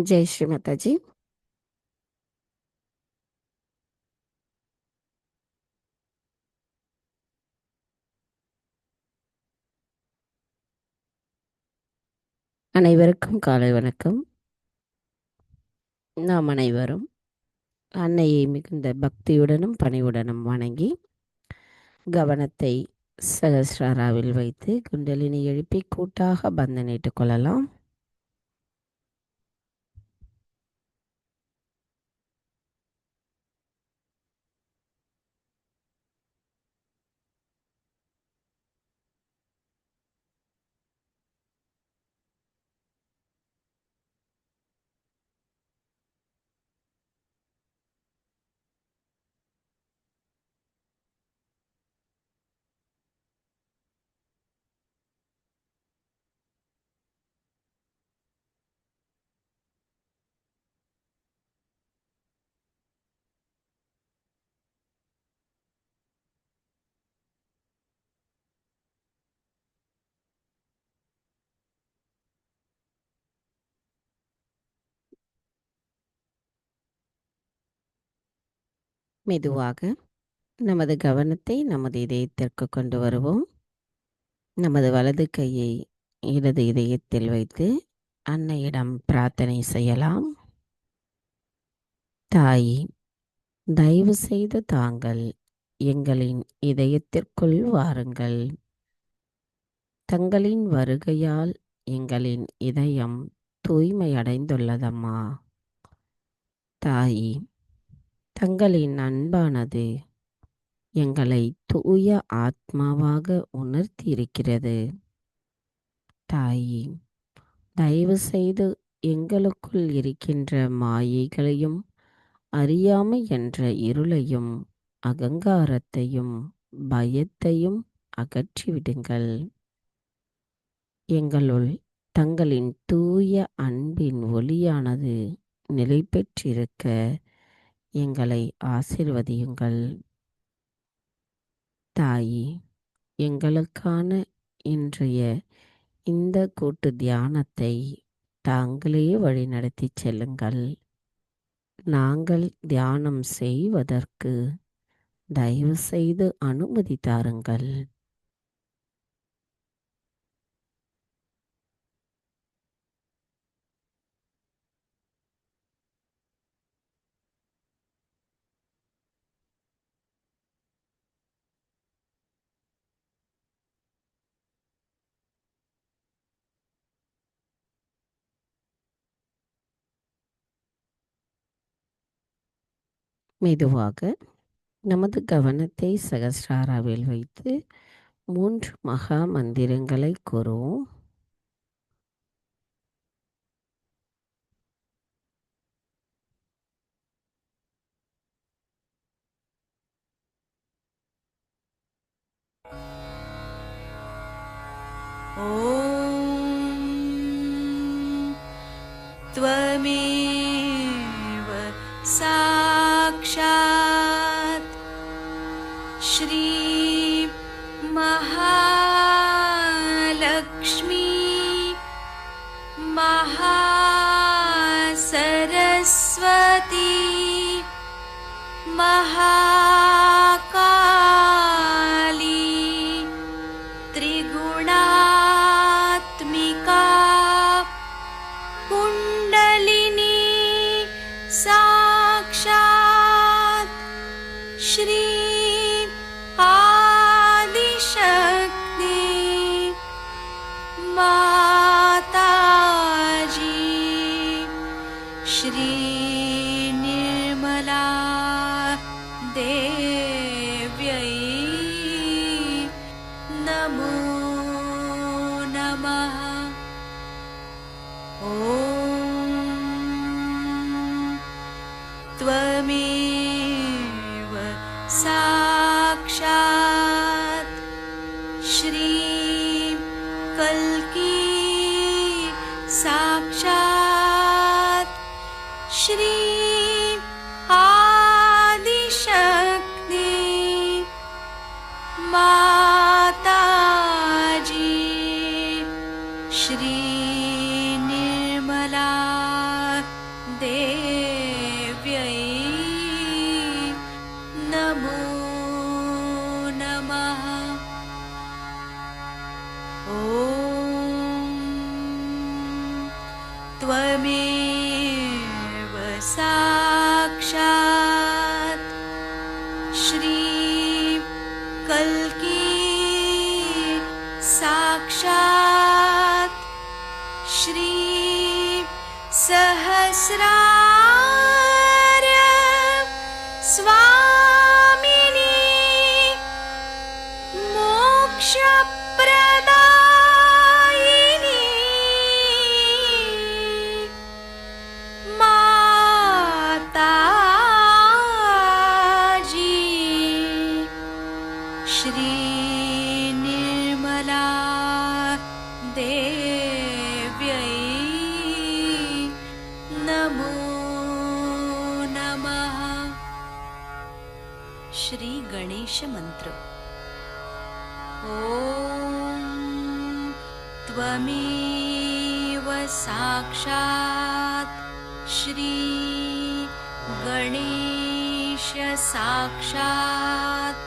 जय श्री माता जी। அனைவருக்கும் காலை வணக்கம். நாம் அனைவரும் அன்னையை மிகுந்த பக்தியுடனும் பணிவுடனும் வணங்கி கவனத்தை சகஸ்ராராவில் வைத்து குண்டலினி எழுப்பி கூட்டாக பந்தனிட்டுக் கொள்ளலாம். மெதுவாக நமது கவனத்தை நமது இதயத்திற்கு கொண்டு வருவோம். நமது வலது கையை இடது இதயத்தில் வைத்து அன்னையிடம் பிரார்த்தனை செய்யலாம். தாயே, தயவு செய்து தாங்கள் எங்களின் இதயத்திற்குள் வாருங்கள். தங்களின் வருகையால் எங்களின் இதயம் தூய்மையடைந்துள்ளதம்மா. தாயே, தங்களின் அன்பானது எங்களை தூய ஆத்மாவாக உணர்த்தியிருக்கிறது. தாயே, தயவு செய்து எங்களுக்குள் இருக்கின்ற மாயைகளையும் அறியாமை என்ற இருளையும் அகங்காரத்தையும் பயத்தையும் அகற்றிவிடுங்கள். எங்களுள் தங்களின் தூய அன்பின் ஒளியானது நிலை பெற்றிருக்க எங்களை ஆசீர்வதியுங்கள். தாயே, எங்களுக்கான இன்றைய இந்த கூட்டு தியானத்தை தாங்களே வழிநடத்தி செல்லுங்கள். நாங்கள் தியானம் செய்வதற்கு தயவு செய்து அனுமதி தாருங்கள். மெதுவாக நமது கவனத்தை சகஸ்ராராவில் வைத்து 3 மகா மந்திரங்களை கூறுவோம். ॐ त्वमेव साक्षात् श्री महालक्ष्मी महासरस्वती महाकाली त्रिगुणात्मिका कुण्डलिनी साक्षात् श्री आदिशक्ति माताजी श्री निर्मला देव्यै नमो नमः। ॐ त्वमेव साक्षात् श्री कल्की साक्षात् श्री आदिशक्ति माताजी श्री निर्मला त्वमेव साक्षात् श्री कल्की साक्षात् श्री सहस्रार्य स्वामिनी मोक्षप्रदायिनी माताजी श्री निर्मला देव्यै नमो नमः। श्री गणेश मंत्र। ॐ त्वमेव साक्षात् श्री गणेश साक्षात्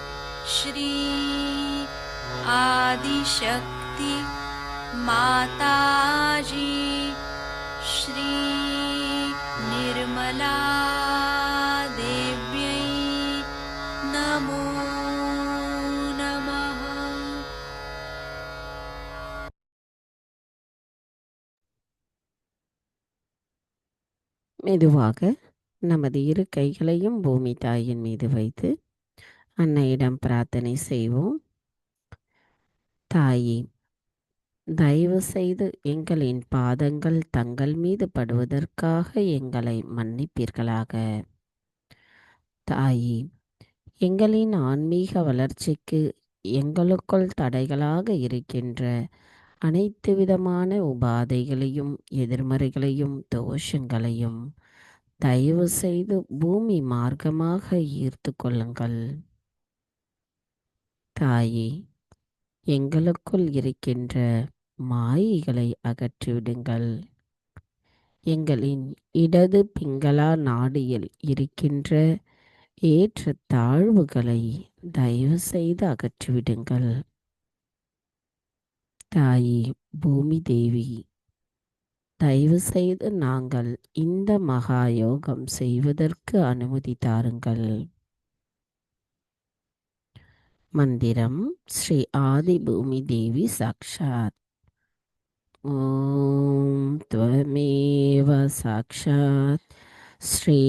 श्री आदिशक्ति माताजी श्री निर्मला देव्यै नमो नमः। மெதுவாக நமது இரு கைகளையும் பூமி தாயின் மீது வைத்து அன்னையிடம் பிரார்த்தனை செய்வோம். தாயே, தயவு செய்து எங்களின் பாதங்கள் தங்கள் மீது படுவதற்காக எங்களை மன்னிப்பீர்களாக. தாயே, எங்களின் ஆன்மீக வளர்ச்சிக்கு எங்களுக்குள் தடைகளாக இருக்கின்ற அனைத்து விதமான உபாதைகளையும் எதிர்மறைகளையும் தோஷங்களையும் தயவு செய்து பூமி மார்க்கமாக ஈர்த்து கொள்ளுங்கள். தாயே, எங்களுக்குள் இருக்கின்ற மாயைகளை அகற்றிவிடுங்கள். எங்களின் இடது பிங்களா நாடியில் இருக்கின்ற ஏற்ற தாழ்வுகளை தயவு செய்து அகற்றிவிடுங்கள். தாயே பூமி தேவி, தயவு செய்து நாங்கள் இந்த மகா யோகம் செய்வதற்கு அனுமதி தாருங்கள். மந்திரம் ஸ்ரீ ஆதி பூமி தேவி சாக்ஷாத். ஓம் त्वमेव சாக்ஷாத் ஸ்ரீ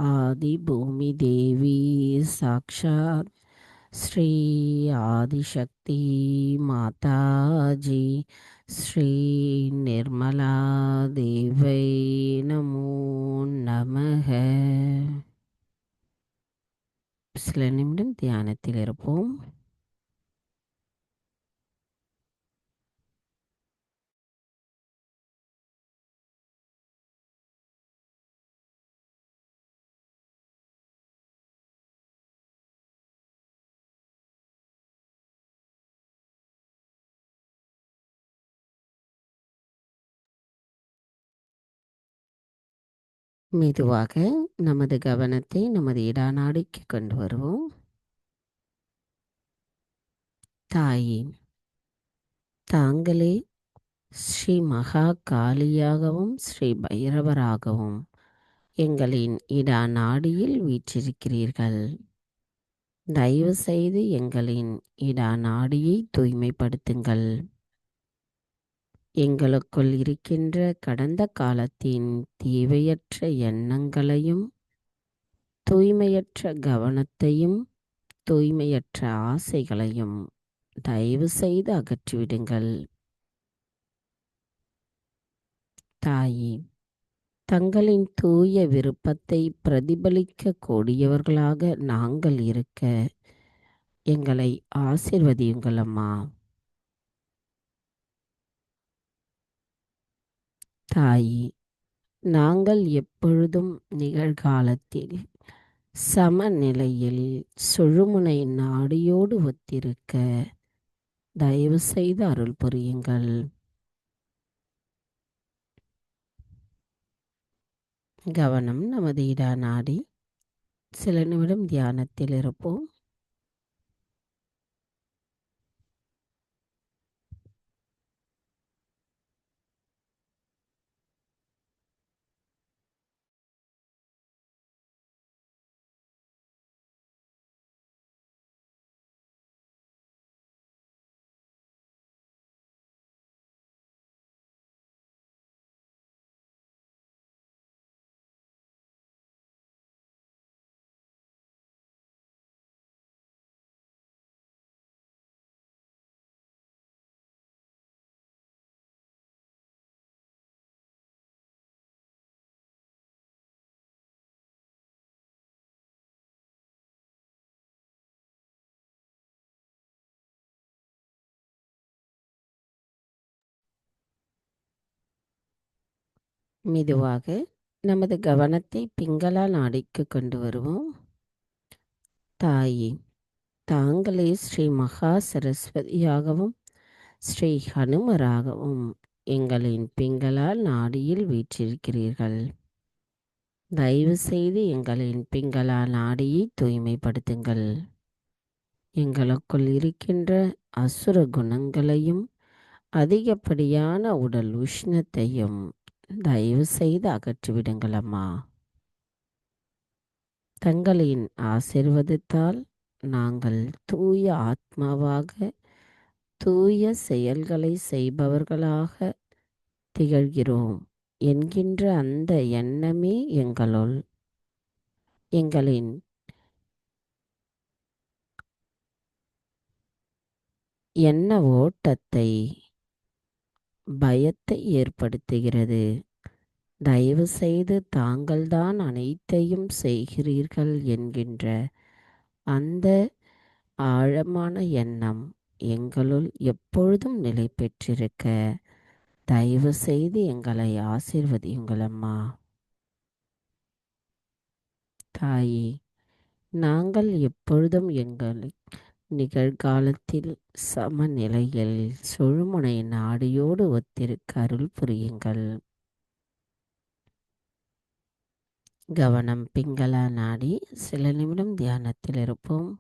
ஆதி பூமி தேவி சாக்ஷாத் ஸ்ரீ ஆதிசக்தி மாதாஜி ஸ்ரீ நிர்மலா தேவை நமோ நமக. சில நிமிடம் தியானத்தில் இருப்போம். மெதுவாக நமது கவனத்தை நமது இடாநாடிக்கு கொண்டு வருவோம். தாயே, தாங்களே ஸ்ரீ மகா காளியாகவும் ஸ்ரீ பைரவராகவும் எங்களின் இடாநாடியில் வீற்றிருக்கிறீர்கள். தயவு செய்து எங்களின் இடாநாடியை தூய்மைப்படுத்துங்கள். எங்களுக்குள் இருக்கின்ற கடந்த காலத்தின் தேவையற்ற எண்ணங்களையும் தூய்மையற்ற கவனத்தையும் தூய்மையற்ற ஆசைகளையும் தயவு செய்து அகற்றிவிடுங்கள். தாயே, தங்களின் தூய விருப்பத்தை பிரதிபலிக்க கூடியவர்களாக நாங்கள் இருக்க எங்களை ஆசீர்வதியுங்கள் அம்மா. தாயே, நாங்கள் எப்பொழுதும் நிகழ்காலத்தில் சமநிலையில் சுழுமுனை நாடியோடு ஒத்திருக்க தயவு செய்து அருள் புரியுங்கள். கவனம் நமது இடா நாடி. சில நிமிடம் தியானத்தில் இருப்போம். மெதுவாக நமது கவனத்தை பிங்களா நாடிக்கு கொண்டு வருவோம். தாயே, தாங்களே ஸ்ரீ மகா சரஸ்வதியாகவும் ஸ்ரீ ஹனுமராகவும் எங்களின் பிங்களா நாடியில் வீற்றிருக்கிறீர்கள். தயவு செய்து எங்களின் பிங்களா நாடியை தூய்மைப்படுத்துங்கள். எங்களுக்குள் இருக்கின்ற அசுர குணங்களையும் அதிகப்படியான உடல் உஷ்ணத்தையும் தயவு செய்து அகற்றிவிடுங்கள் அம்மா. தங்களின் ஆசீர்வாதத்தால் நாங்கள் தூய ஆத்மாவாக தூய செயல்களை செய்பவர்களாக திகழ்கிறோம் என்கின்ற அந்த எண்ணமே எங்களுள் எங்களின் எண்ண ஓட்டத்தை பயத்தை ஏற்படுத்துகிறது. தயவு செய்து தாங்கள்தான் அனைத்தையும் செய்கிறீர்கள் என்கின்ற அந்த ஆழமான எண்ணம் எங்களுள் எப்பொழுதும் நிலை பெற்றிருக்க தயவு செய்து எங்களை ஆசீர்வதியுங்கள் அம்மா. தாயே, நாங்கள் எப்பொழுதும் எங்கள் நிகழ்காலத்தில் சமநிலையில் சுழுமுனை நாடியோடு ஒத்திருக்க அருள் புரியுங்கள். கவனம் பிங்களா நாடி. சில நிமிடம் தியானத்தில் இருப்போம்.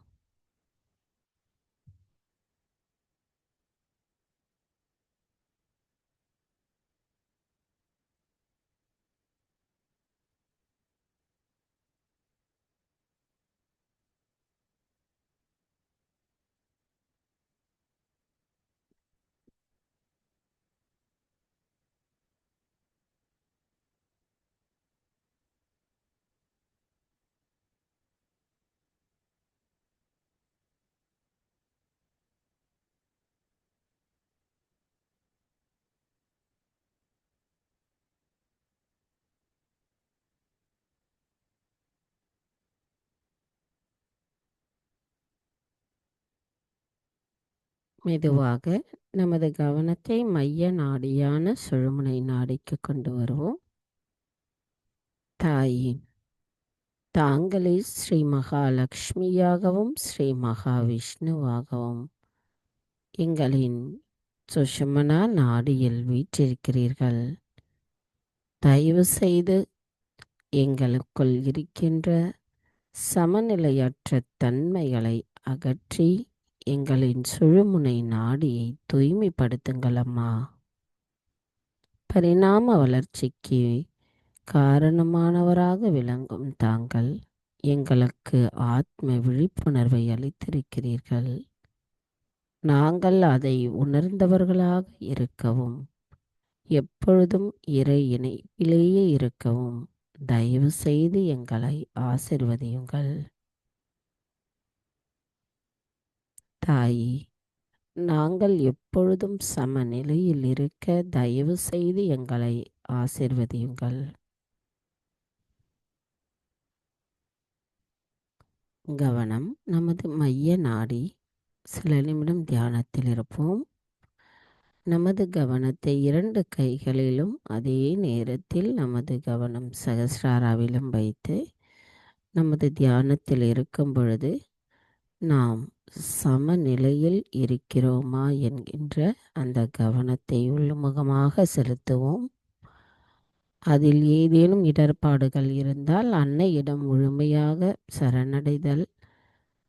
மெதுவாக நமது கவனத்தை மைய நாடியான சுழுமுனை நாடிக்கு கொண்டு வருவோம். தாயே, தாங்களே ஸ்ரீ மகாலட்சுமியாகவும் ஸ்ரீ மகாவிஷ்ணுவாகவும் எங்களின் சுஷுமனா நாடியில் வீற்றிருக்கிறீர்கள். தயவு செய்து எங்களுக்குள் இருக்கின்ற சமநிலையற்ற தன்மைகளை அகற்றி எங்களின் சுழுமுனை நாடியை தூய்மைப்படுத்துங்கள் அம்மா. பரிணாம வளர்ச்சிக்கு காரணமானவராக விளங்கும் தாங்கள் எங்களுக்கு ஆத்ம விழிப்புணர்வை அளித்திருக்கிறீர்கள். நாங்கள் அதை உணர்ந்தவர்களாக இருக்கவும் எப்பொழுதும் இறை இணைப்பிலேயே இருக்கவும் தயவு செய்து எங்களை ஆசிர்வதியுங்கள். தாயே, நாங்கள் எப்பொழுதும் சமநிலையில் இருக்க தயவு செய்து எங்களை ஆசிர்வதியுங்கள். கவனம் நமது மைய நாடி. சில நிமிடம் தியானத்தில் இருப்போம். நமது கவனத்தை 2 கைகளிலும் அதே நேரத்தில் நமது கவனம் சகஸ்ராராவிலும் வைத்து நமது தியானத்தில் இருக்கும் பொழுது நாம் சமநிலையில் இருக்கிறோமா என்கின்ற அந்த கவனத்தை உள்முகமாக செலுத்துவோம். அதில் ஏதேனும் இடர்பாடுகள் இருந்தால் அன்னையிடம் முழுமையாக சரணடைதல்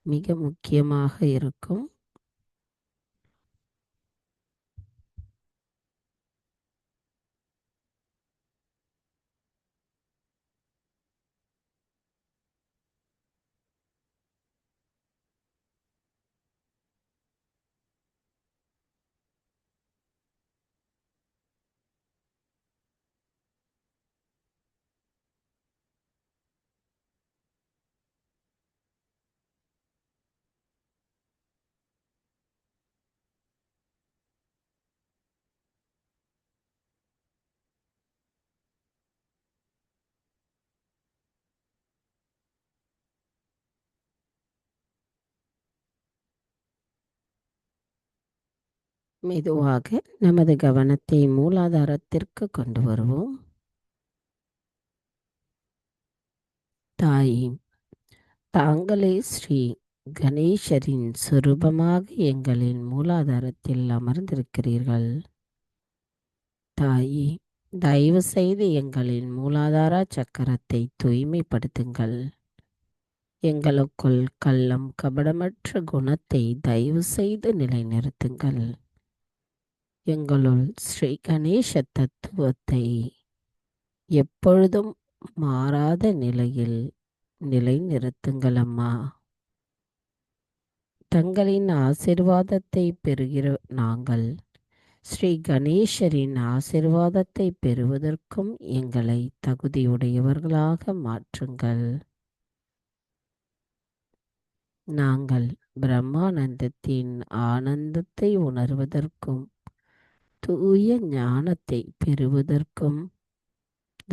மிக முக்கியமாக இருக்கும். மெதுவாக நமது கவனத்தை மூலாதாரத்திற்கு கொண்டு வருவோம். தாய், தாங்களே ஸ்ரீ கணேசரின் சொரூபமாக எங்களின் மூலாதாரத்தில் அமர்ந்திருக்கிறீர்கள். தாயே, தயவு செய்து எங்களின் மூலாதார சக்கரத்தை தூய்மைப்படுத்துங்கள். எங்களுக்குள் கள்ளம் கபடமற்ற குணத்தை தயவு செய்து நிலைநிறுத்துங்கள். எங்களுள் ஸ்ரீ கணேச தத்துவத்தை எப்பொழுதும் மாறாத நிலையில் நிலைநிறுத்துங்கள் அம்மா. தங்களின் ஆசிர்வாதத்தை பெறுகிற நாங்கள் ஸ்ரீ கணேசரின் ஆசிர்வாதத்தை பெறுவதற்கும் எங்களை தகுதியுடையவர்களாக மாற்றுங்கள். நாங்கள் பிரம்மானந்தத்தின் ஆனந்தத்தை உணர்வதற்கும் தூய ஞானத்தை பெறுவதற்கும்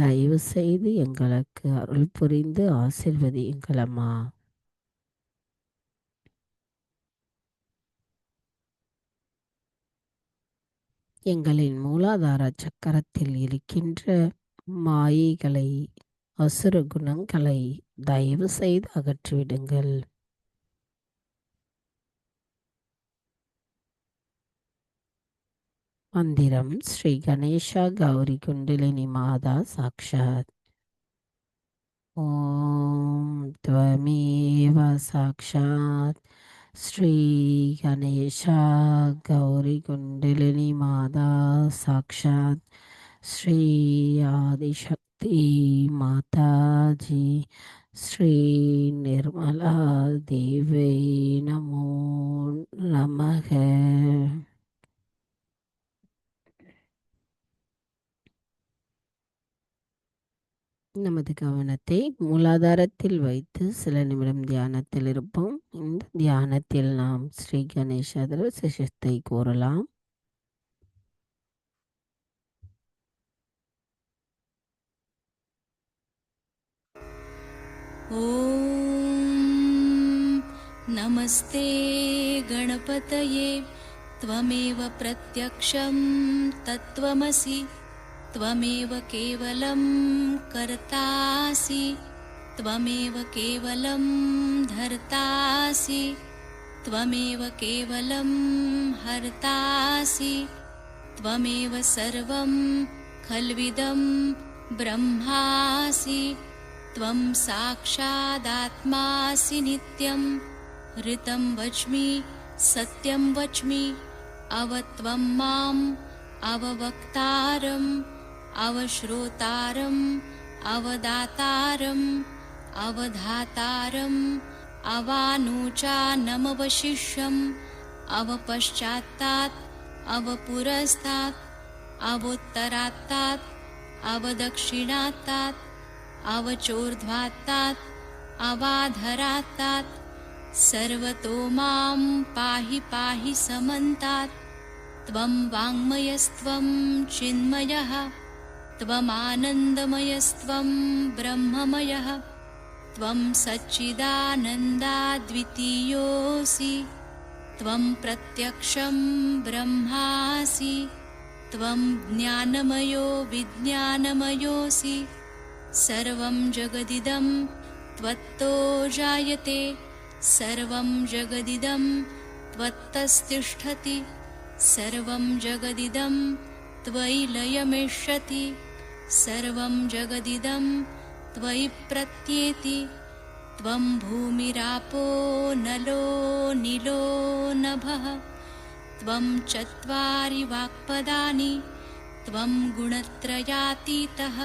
தயவு செய்து எங்களுக்கு அருள் புரிந்து ஆசிர்வதியுங்கள் அம்மா. எங்களின் மூலாதார சக்கரத்தில் இருக்கின்ற மாயைகளை, அசுர குணங்களை தயவு செய்து அகற்றிவிடுங்கள். மந்திரம் ஸ்ரீ கணேஷா கௌரி குண்டலினி மாதா சாக்ஷாத். ஓம் त्वमेव சாக்ஷாத் ஸ்ரீ கணேஷா கௌரி குண்டலினி மாதா சாக்ஷாத் ஸ்ரீ ஆதிசக்தி மாதாஜி ஸ்ரீ நிர்மலா தேவை நமோ நமக. நமது கவனத்தை மூலாதாரத்தில் வைத்து சில நிமிடம் தியானத்தில் இருப்போம். இந்த தியானத்தில் நாம் ஸ்ரீ கணேச சிஷத்தை கூறலாம். ॐ नमस्ते गणपतये त्वमेव प्रत्यक्षं तत्त्वमसि त्वमेव केवलं कर्तासि त्वमेव केवलं धर्तासि त्वमेव केवलं हर्तासि त्वमेव सर्वं खल्विदं ब्रह्मासि त्वं साक्षादात्मासि नित्यं ऋतं वच्मि सत्यं वच्मि अवत्वं माम् अववक्तारम् अवश्रोतारम् अवदातारम् अवधातारम् अवानूचानमवशिष्यम् अवपश्चात्तात् अवपुरस्तात् अवोत्तरात्तात् अवदक्षिणात्तात् अवचोर्ध्वात्तात् अवाधरात्तात् सर्वतो मां पाहि पाहि समन्तात् त्वं वाङ्मयस्त्वं चिन्मयः त्वमानन्दमयस्त्वं ब्रह्ममयः त्वं सच्चिदानन्दाद्वितीयोऽसि त्वं प्रत्यक्षं ब्रह्मासि त्वं ज्ञानमयो विज्ञानमयोऽसि सर्वं जगदिदं त्वत्तो जायते सर्वं जगदिदं त्वत्तस्तिष्ठति सर्वं जगदिदं त्वयि लयमिष्यति सर्वं जगदिदं त्वयि प्रत्येति त्वं भूमिरापो नलो नीलो नभः त्वं चत्वारि वाक्पदानि त्वं गुणत्रयातीतः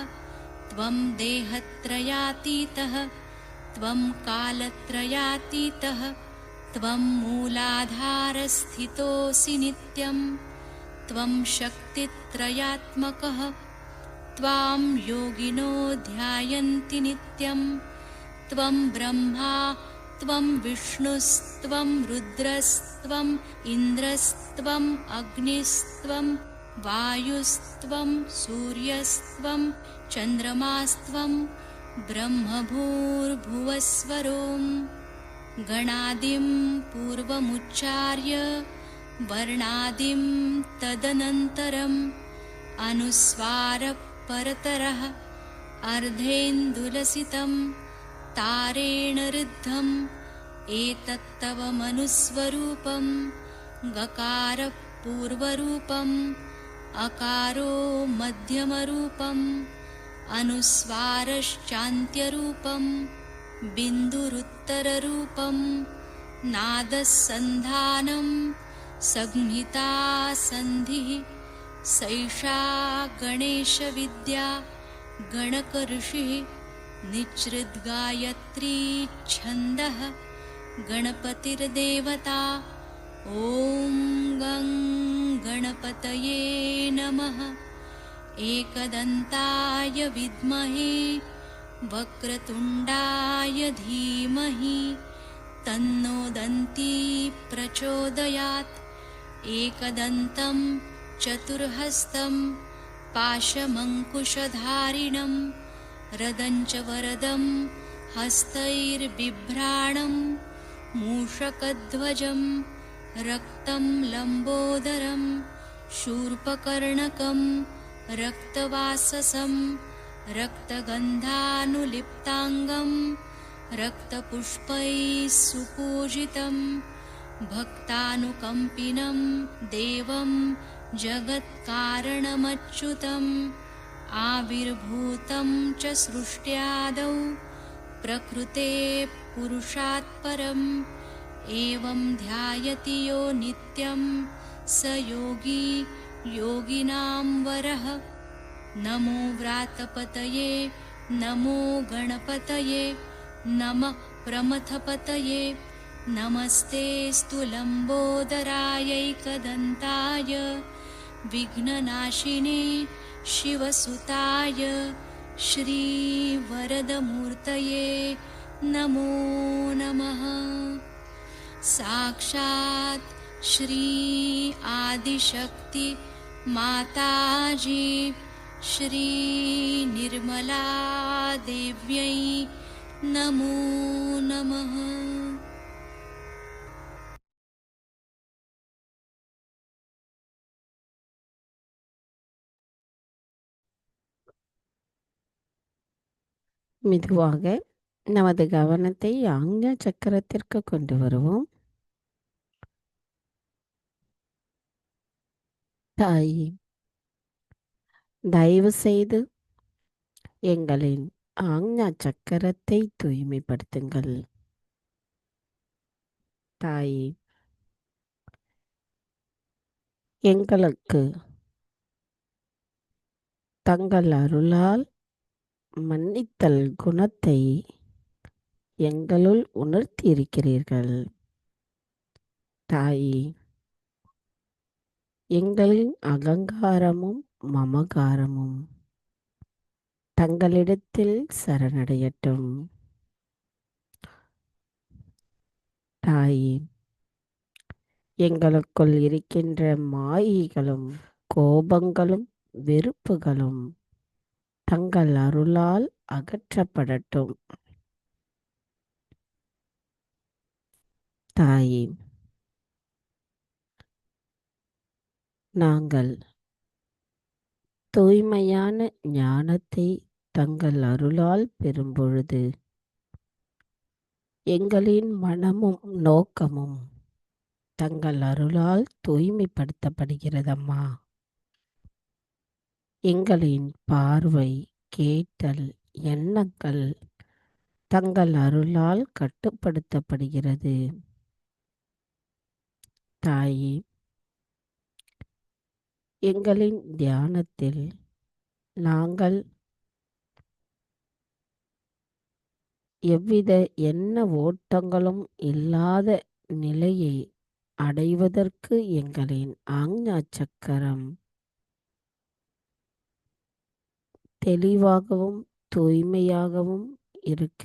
त्वं देहत्रयातीतः त्वं कालत्रयातीतः त्वं मूलाधारस्थितोऽसि नित्यं त्वं शक्तित्रयात्मकः त्वां योगिनो ध्यायन्ति नित्यं त्वं ब्रह्मा त्वं विष्णुस्त्वं रुद्रस्त्वम् इन्द्रस्त्वम् अग्निस्त्वं वायुस्त्वं सूर्यस्त्वं चन्द्रमास्त्वं ब्रह्मभूर्भुवस्वरों गणादिं पूर्वमुच्चार्य वर्णादिं तदनन्तरम् अनुस्वारः परतरः अर्धेन्दुलसितं तारेण ऋद्धम् एतत्तव मनुस्वरूपं गकारः पूर्वरूपम् अकारो मध्यमरूपम् अनुस्वारश्चान्त्यरूपम् बिन्दुरुत्तररूपम् नादस्सन्धानं संहिता सन्धिः सैषा गणेशविद्या गणकऋषिः निच्छृद्गायत्री छन्दः गणपतिर्देवता ॐ गं गणपतये नमः। एकदन्ताय विद्महे वक्रतुण्डाय धीमहि तन्नो दन्ती प्रचोदयात्। एकदन्तं चतुर्हस्तं पाशमङ्कुशधारिणं रदञ्च वरदं हस्तैर्बिभ्राणं मूषकध्वजं रक्तं लम्बोदरं शूर्पकर्णकं रक्तवाससं रक्तगन्धानुलिप्ताङ्गं रक्तपुष्पैः सुपूजितं भक्तानुकम्पिनं देवं जगत्कारणमच्युतम् आविर्भूतं च सृष्ट्यादौ प्रकृते पुरुषात् परम् एवं ध्यायति यो नित्यं स योगी योगिनां वरः। नमो व्रातपतये नमो गणपतये नमः प्रमथपतये नमस्तेऽस्तु लम्बोदरायैकदन्ताय विघ्ननाशिने शिवसुताय श्रीवरदमूर्तये नमो नमः। साक्षात् श्री आदिशक्ति माताजी श्री निर्मला देव्यै नमो नमः। மெதுவாக நமது கவனத்தை ஆக்ஞா சக்கரத்திற்கு கொண்டு வருவோம். தாயே, தயவு செய்து எங்களின் ஆக்ஞா சக்கரத்தை தூய்மைப்படுத்துங்கள். தாயே, எங்களுக்கு தங்கள் அருளால் மன்னித்தல் குணத்தை எங்களுள் உணர்த்தியிருக்கிறீர்கள். தாயே, எங்களின் அகங்காரமும் மமகாரமும் தங்களிடத்தில் சரணடையட்டும். தாயே, எங்களுக்குள் இருக்கின்ற மாயைகளும் கோபங்களும் வெறுப்புகளும் தங்கள் அருளால் அகற்றப்படட்டும். தாயே, நாங்கள் தூய்மையான ஞானத்தை தங்கள் அருளால் பெறும்பொழுது எங்களின் மனமும் நோக்கமும் தங்கள் அருளால் தூய்மைப்படுத்தப்படுகிறதம்மா. எங்களின் பார்வை, கேட்டல், எண்ணங்கள் தங்கள் அருளால் கட்டுப்படுத்தப்படுகிறது. தாயே, எங்களின் தியானத்தில் நாங்கள் எவ்வித எண்ண ஓட்டங்களும் இல்லாத நிலையை அடைவதற்கு எங்களின் ஆக்ஞா சக்கரம் தெளிவாகவும் தூய்மையாகவும் இருக்க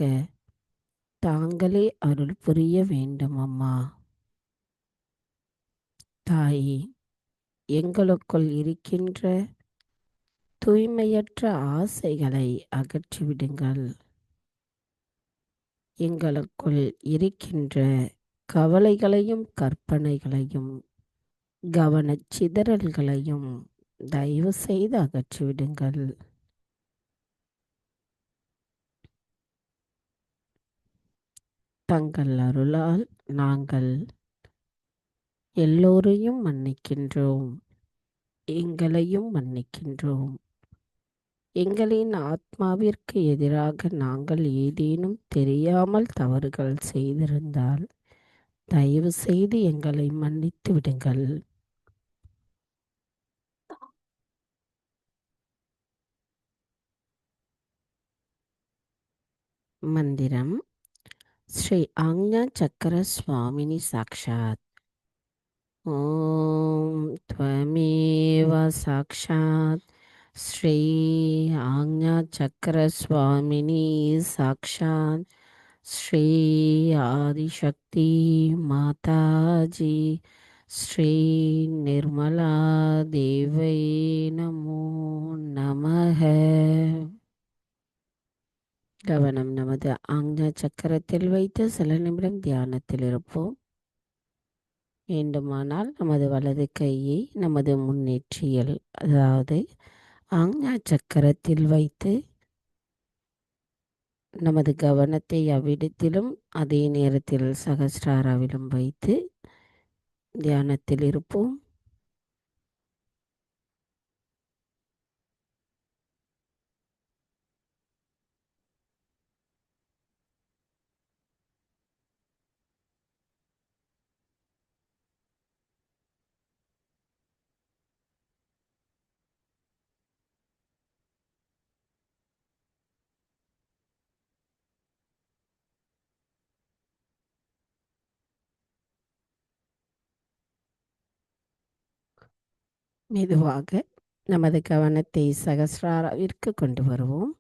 தாங்களே அருள் புரிய வேண்டும் அம்மா. தாயே, எங்களுக்குள் இருக்கின்ற தூய்மையற்ற ஆசைகளை அகற்றிவிடுங்கள். எங்களுக்குள் இருக்கின்ற கவலைகளையும் கற்பனைகளையும் கவனச்சிதறல்களையும் தயவு செய்து அகற்றிவிடுங்கள். தங்கள் அருளால் நாங்கள் எல்லோரையும் மன்னிக்கின்றோம், எங்களையும் மன்னிக்கின்றோம். எங்களின் ஆத்மாவிற்கு எதிராக நாங்கள் ஏதேனும் தெரியாமல் தவறுகள் செய்திருந்தால் தயவு செய்து எங்களை மன்னித்து விடுங்கள். மந்திரம் ஸ்ரீ ஆக்ஞா சக்கர சுவாமினி சாக்ஷாத். ஓம் த்வமேவ சாக்ஷாத் ஸ்ரீ ஆக்ஞா சக்கர சுவாமினி சாக்ஷாத் ஸ்ரீ ஆதிசக்தி மாதாஜி ஸ்ரீ நிர்மலா தேவை நமோ நமஹ. கவனம் நமது ஆக்ஞா சக்கரத்தில் வைத்து சில நிமிடம் தியானத்தில் இருப்போம். வேண்டுமானால் நமது வலது கையை நமது முன்னேற்றியல், அதாவது ஆக்ஞா சக்கரத்தில் வைத்து நமது கவனத்தை அவ்விடத்திலும் அதே நேரத்தில் சகஸ்ராராவிலும் வைத்து தியானத்தில் இருப்போம். மெதுவாக நமது கவனத்தை சகஸ்ராராவிற்கு கொண்டு வருவோம்.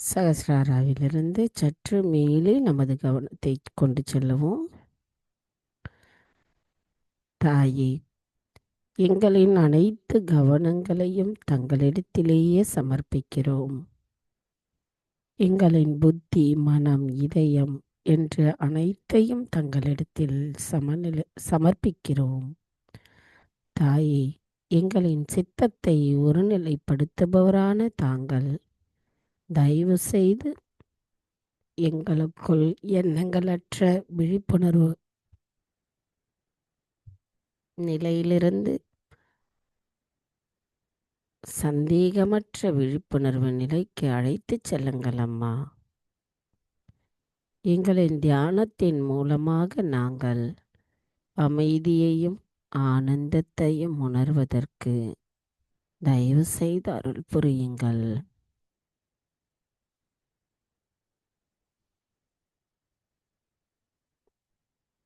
சகஸ்ராராவிலிருந்து சற்று மேலே நமது கவனத்தை கொண்டு செல்லுவோம். தாயே, எங்களின் அனைத்து கவனங்களையும் தங்களிடத்திலேயே சமர்ப்பிக்கிறோம். எங்களின் புத்தி, மனம், இதயம் என்று அனைத்தையும் தங்களிடத்தில் சமர்ப்பிக்கிறோம். தாயே, எங்களின் சித்தத்தை ஒருநிலைப்படுத்துபவரான தாங்கள் தயவு செய்து எங்களுக்குள் எண்ணங்களற்ற விழிப்புணர்வு நிலையிலிருந்து சந்தேகமற்ற விழிப்புணர்வு நிலைக்கு அழைத்துச் செல்லுங்கள் அம்மா. எங்களின் தியானத்தின் மூலமாக நாங்கள் அமைதியையும் ஆனந்தத்தையும் உணர்வதற்கு தயவு செய்து அருள் புரியுங்கள்.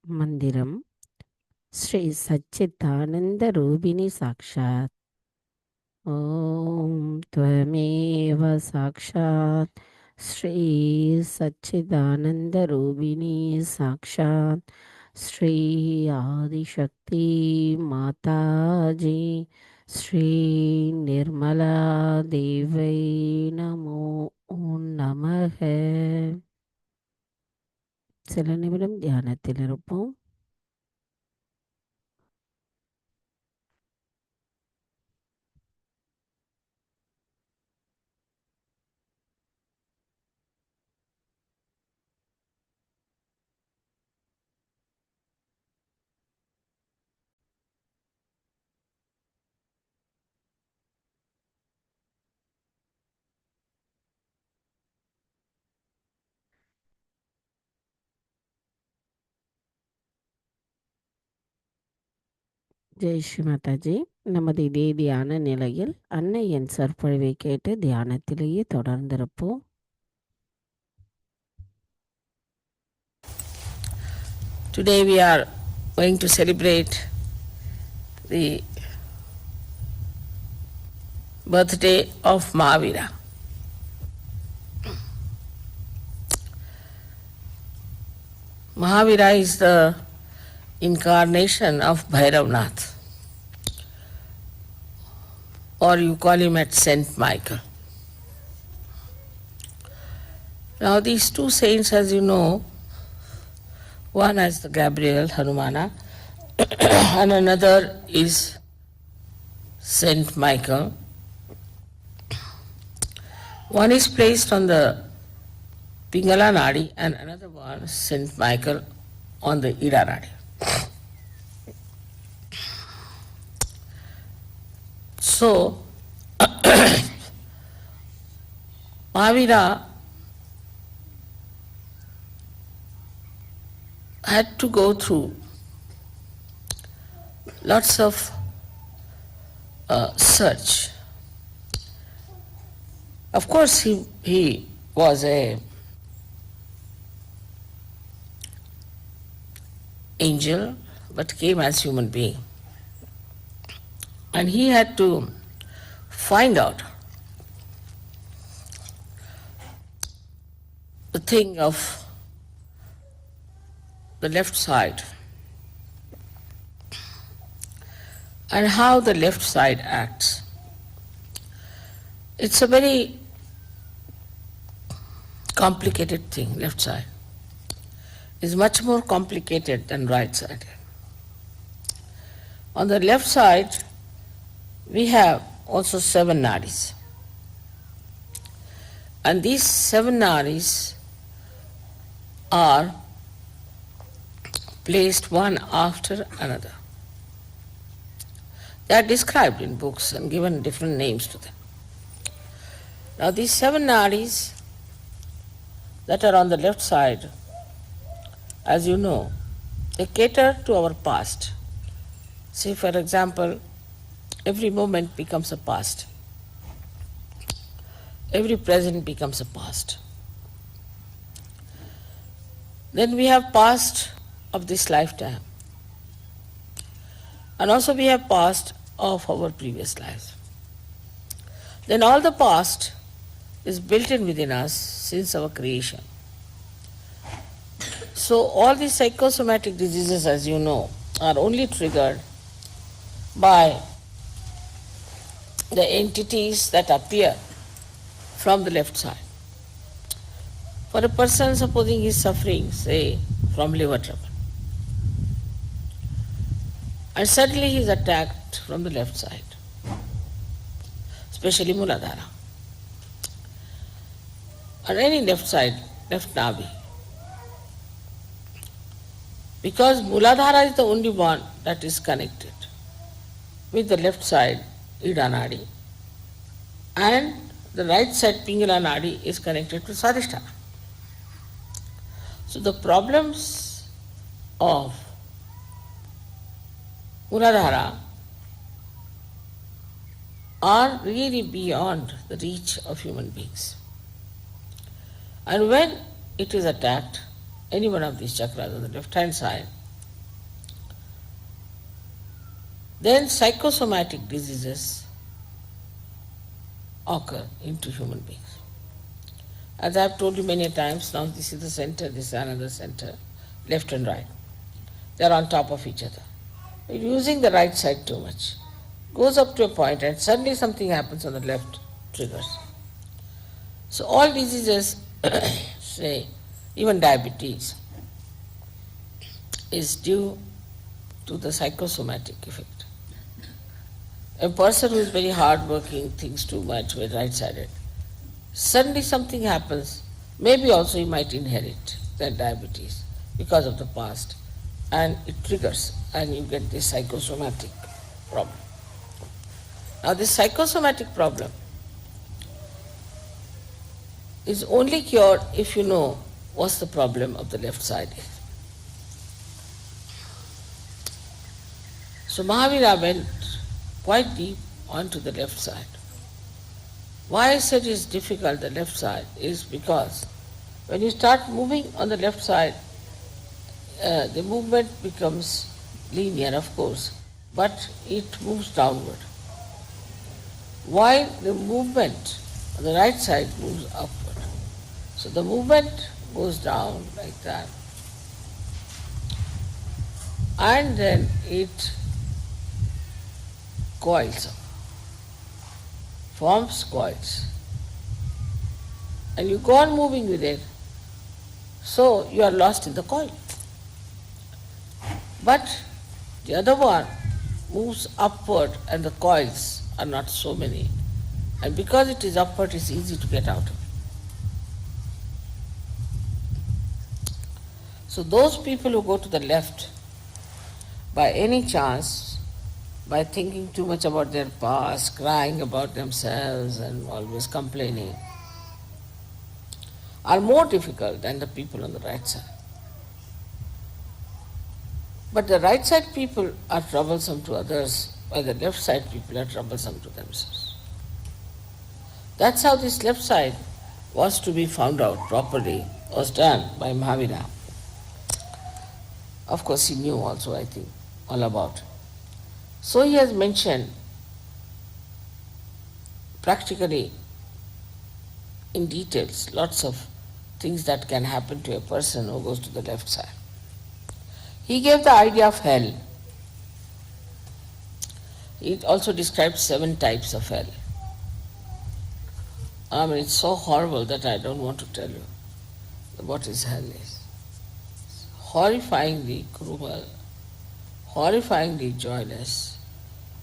மந்திரம் ஸ்ரீ சச்சிதானந்த ரூபிணி சாக்ஷாத். ஓம் த்வமேவ சாக்ஷாத் ஸ்ரீ சச்சிதானந்த ரூபிணி சாக்ஷாத் ஸ்ரீ ஆதிசக்தி மாதாஜி ஸ்ரீ நிர்மலா தேவை நமோ நமஹ. சில நிமிடம் தியானத்தில் இருப்போம். ஜெய் ஸ்ரீ மாதாஜி. நமது இதே தியான நிலையில் அன்னையின் சொற்பொழிவை கேட்டு தியானத்திலேயே தொடர்ந்திருப்போம். Today we are going to celebrate the birthday of Mahavira. Mahavira is the incarnation of Bhairavnath, or you call him at Saint Michael. Now these two saints, as you know, one is the Gabriel Hanumana and another is Saint Michael. One is placed on the Pingala Nadi, and another one, St. Michael, on the Ida Nadi. So, Mahavira had to go through lots of search. Of course, he was a angel, but came as human being. And he had to find out the thing of the left side and how the left side acts. It's a very complicated thing, left side. It's much more complicated than right side. On the left side, we have also 7 nadis. And these 7 nadis are placed one after another. They are described in books and given different names to them. Now these 7 nadis that are on the left side, as you know, they cater to our past. See, for example, every moment becomes a past. Every present becomes a past. Then we have past of this lifetime. And also we have past of our previous lives. Then all the past is built in within us since our creation. So all these psychosomatic diseases, as you know, are only triggered by the entities that appear from the left side. For a person, supposing he is suffering, say, from liver trouble, and suddenly he is attacked from the left side, especially Muladhara, or any left side, left navi. Because Muladhara is the only one that is connected with the left side, Ida Nadi, and the right side, Pingala Nadi, is connected to Swadhisthana. So the problems of Muladhara are really beyond the reach of human beings. And when it is attacked, any one of these chakras on the left hand side, then psychosomatic diseases occur into human beings. As I have told you many times, now this is the center, this is another center, left and right. They are on top of each other. Using the right side too much goes up to a point and suddenly something happens on the left, triggers. So all diseases, say even diabetes, is due to the psychosomatic effect. A person who is very hard-working, thinks too much, very right-sided, suddenly something happens, maybe also he might inherit that diabetes because of the past, and it triggers, and you get this psychosomatic problem. Now this psychosomatic problem is only cured if you know what's the problem of the left side is. So Mahavira went quite deep onto the left side. Why I said it's difficult, the left side, is because when you start moving on the left side, the movement becomes linear, of course, but it moves downward. While the movement on the right side moves upward. So the movement goes down like that, and then it coils up, forms coils, and you go on moving with it, so you are lost in the coil. But the other one moves upward and the coils are not so many, and because it is upward, it is easy to get out of it. So those people who go to the left, by any chance, by thinking too much about their past, crying about themselves and always complaining, are more difficult than the people on the right side. But the right side people are troublesome to others, while the left side people are troublesome to themselves. That's how this left side was to be found out properly, was done by Mahavira. Of course, he knew also, I think, all about it. So he has mentioned practically in details lots of things that can happen to a person who goes to the left side. He gave the idea of hell. He also described 7 types of hell. I mean, it's so horrible that I don't want to tell you what is hell is. It's horrifyingly cruel, horrifyingly joyless,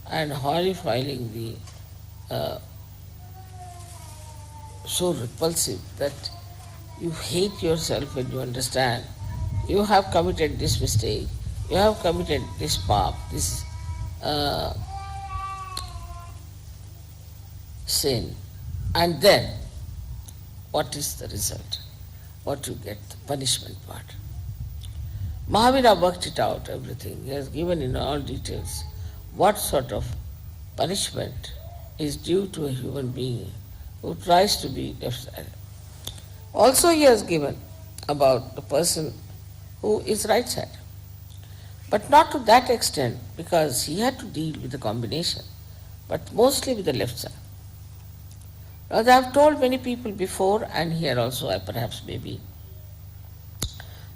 and horrifyingly so repulsive that you hate yourself when you understand you have committed this mistake, you have committed this path, this sin, and then what is the result? What you get, the punishment part. Mahavira worked it out, everything. He has given in all details what sort of punishment is due to a human being who tries to be left-sided. Also he has given about the person who is right-sided. But not to that extent, because he had to deal with the combination, but mostly with the left side. As I have told many people before, and here also I perhaps maybe,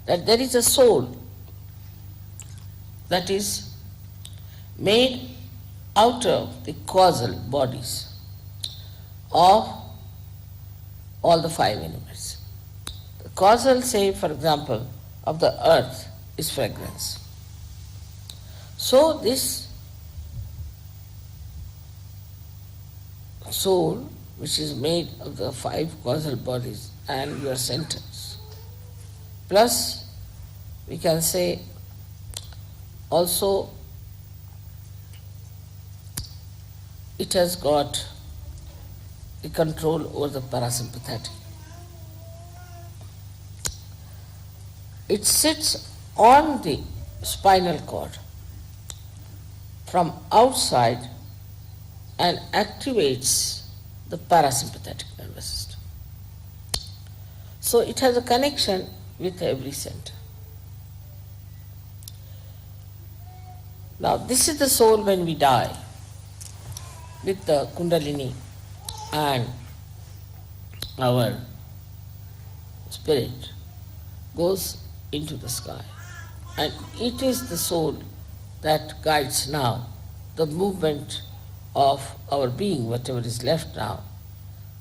that there is a soul that is made out of the causal bodies of all the 5 elements. The causal, say for example, of the earth is fragrance. So this soul, which is made of the 5 causal bodies and your sentence, plus we can say also it has got the control over the parasympathetic. It sits on the spinal cord from outside and activates the parasympathetic nervous system. So it has a connection with every center. Now this is the soul when we die, with the Kundalini and our spirit goes into the sky. And it is the soul that guides now the movement of our being, whatever is left now,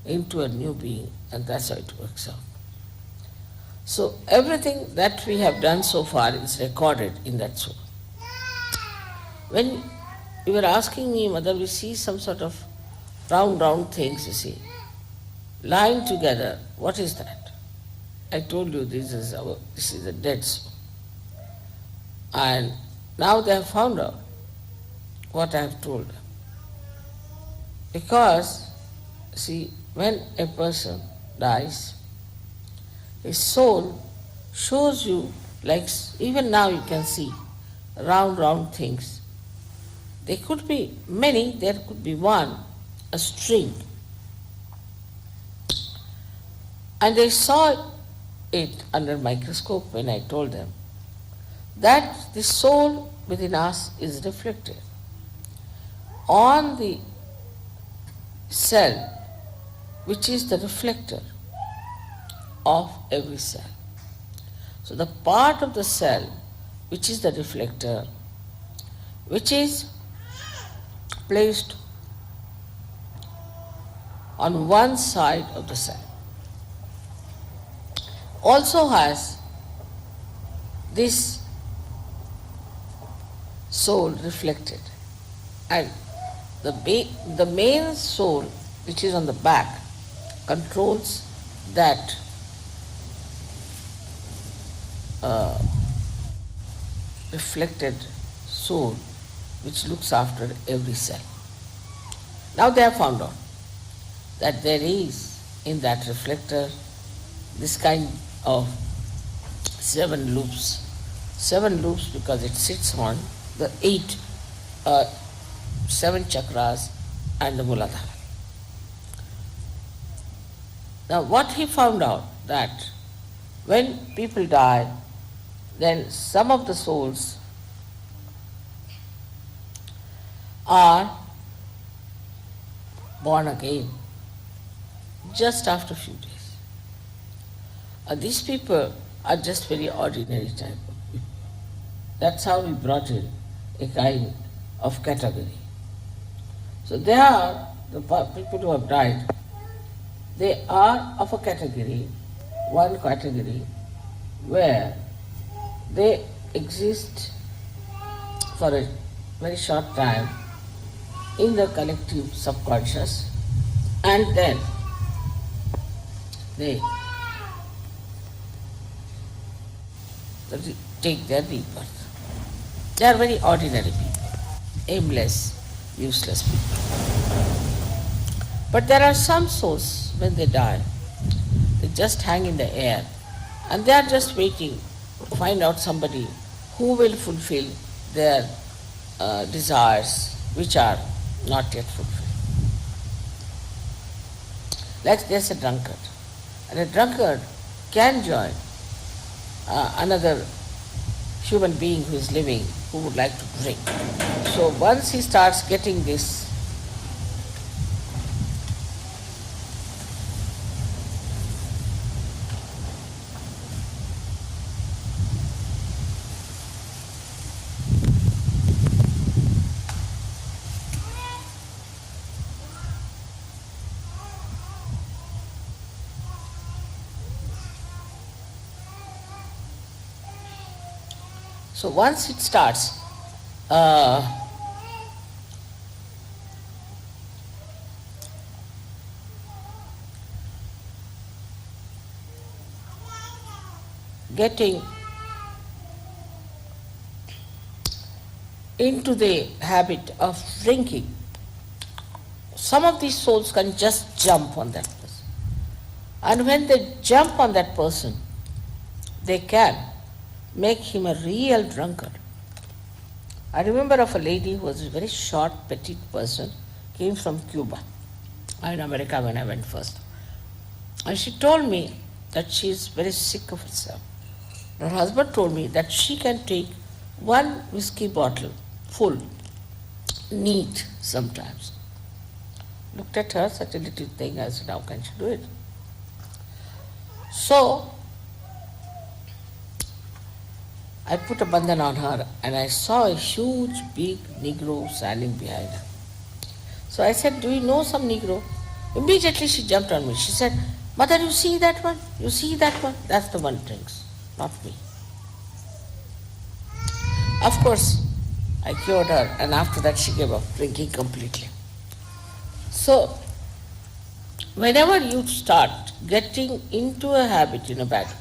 into a new being, and that's how it works out. So everything that we have done so far is recorded in that soul. When you were asking me whether we see some sort of round things, you see, lying together, what is that? I told you this is a dead soul. And now they have found out what I have told them. Because, see, when a person dies, his soul shows you, like even now you can see, round things. There could be many, there could be one, a string. And they saw it under microscope when I told them that the soul within us is reflected on the cell, which is the reflector of every cell. So the part of the cell which is the reflector, which is placed on one side of the cell, also has this soul reflected, and the main soul, which is on the back, controls that uh, reflected soul which looks after every cell. Now they have found out that there is in that reflector this kind of 7 loops. 7 loops because it sits on the 7 chakras and the Muladhara. Now what he found out that when people die, then some of the souls are born again just after a few days. These people are just very ordinary type of people. That's how we brought in a kind of category. So they are the people who have died. They are of a category, one category, where they exist for a very short time in the collective subconscious, and then they take their rebirth. They are very ordinary people, aimless, useless people. But there are some souls, when they die, they just hang in the air and they are just waiting to find out somebody who will fulfill their desires which are not yet fulfilled. Like there's a drunkard, and a drunkard can join another human being who is living who would like to drink. So once he starts getting this So once it starts getting into the habit of drinking, some of these souls can just jump on that person. And when they jump on that person, they can make him a real drunkard. I remember of a lady who was a very short, petite person, came from Cuba, in America when I went first. And she told me that she is very sick of herself. Her husband told me that she can take 1 whiskey bottle full, neat sometimes. Looked at her, such a little thing, I said, how can she do it? So I put a bandhan on her and I saw a huge, big Negro standing behind her. So I said, do you know some Negro? Immediately she jumped on me. She said, Mother, you see that one? You see that one? That's the one who drinks, not me. Of course, I cured her, and after that she gave up drinking completely. So, whenever you start getting into a habit in a bad way,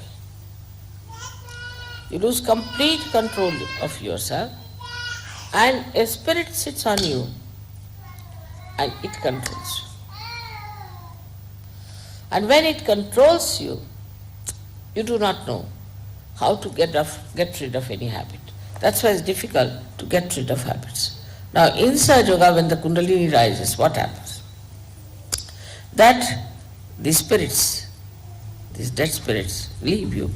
you lose complete control of yourself, and a spirit sits on you and it controls you. And when it controls you, you do not know how to get rid of any habit. That's why it's difficult to get rid of habits. Now, in Sahaja Yoga, when the Kundalini rises, what happens? That these spirits, these dead spirits, leave you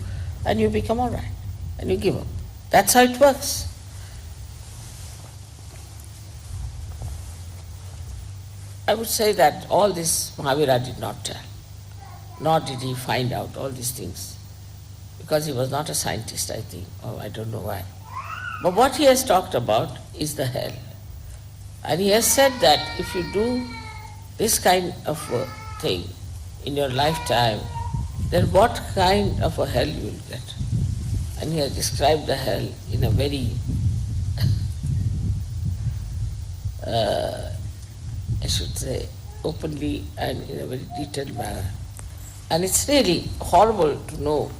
and you become all right and you give up. That's how it works. I would say that all this Mahavira did not tell, nor did he find out all these things, because he was not a scientist, I think, or I don't know why. But what he has talked about is the hell. And he has said that if you do this kind of a thing in your lifetime, then what kind of a hell you will get. And he has described the hell in a very, I should say, openly and in a very detailed manner. And it's really horrible to know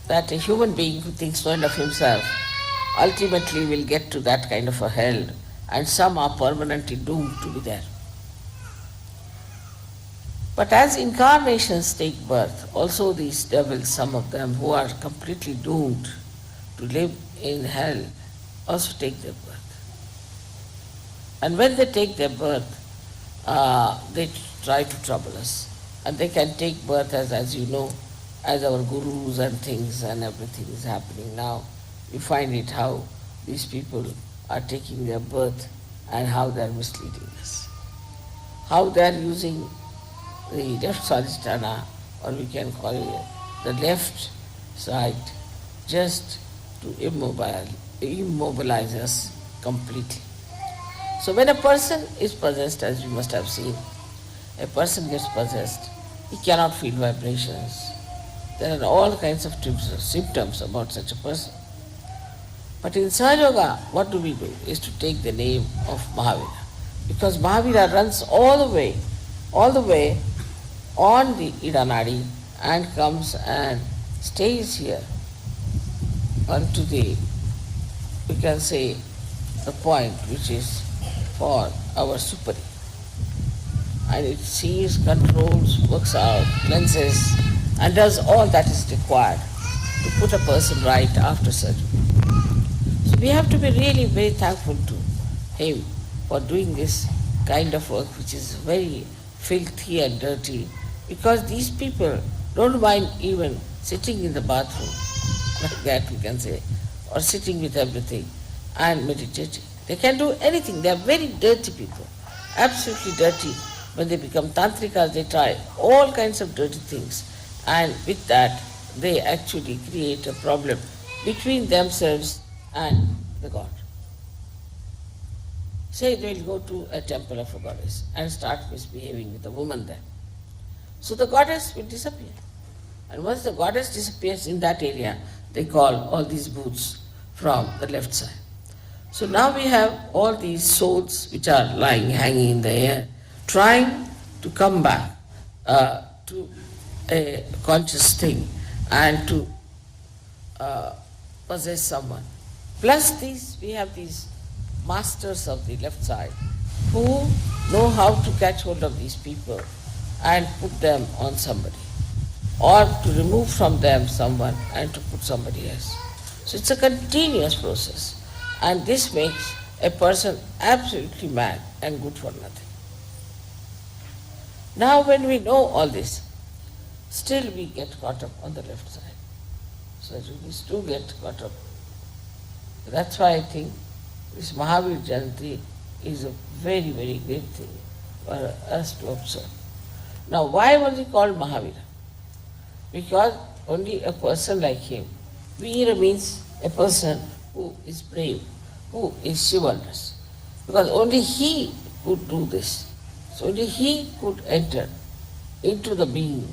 that a human being who thinks no end of himself ultimately will get to that kind of a hell, and some are permanently doomed to be there. But as incarnations take birth, also these devils, some of them who are completely doomed to live in hell, also take their birth. And when they take their birth, they try to trouble us. And they can take birth as you know, as our gurus and things and everything is happening now. You find it how these people are taking their birth and how they are misleading us. How they are using the left sadhisthana, or we can call it the left side, just to immobilize us completely. So when a person is possessed, as you must have seen, a person gets possessed, he cannot feel vibrations. There are all kinds of symptoms about such a person. But in Sahaja Yoga, what do? Is to take the name of Mahavira. Because Mahavira runs all the way on the Idanadi and comes and stays here unto the, we can say, the point which is for our superior. And it sees, controls, works out, cleanses, and does all that is required to put a person right after surgery. So we have to be really very thankful to him for doing this kind of work which is very filthy and dirty, because these people don't mind even sitting in the bathroom, like that we can say, or sitting with everything and meditating. They can do anything. They are very dirty people, absolutely dirty. When they become tantrikas, they try all kinds of dirty things, and with that they actually create a problem between themselves and the God. Say they will go to a temple of a goddess and start misbehaving with a woman there. So the goddess will disappear. And once the goddess disappears in that area, they call all these booths from the left side. So now we have all these souls which are lying, hanging in the air, trying to come back to a conscious thing and to possess someone. Plus we have these masters of the left side who know how to catch hold of these people and put them on somebody, or to remove from them someone and to put somebody else. So it's a continuous process, and this makes a person absolutely mad and good for nothing. Now when we know all this, still we get caught up on the left side. So we still get caught up. That's why I think this Mahavir Jayanti is a very, very great thing for us to observe. Now why was he called Mahavira? Because only a person like him, Veera means a person who is brave, who is chivalrous. Because only he could do this. So only he could enter into the being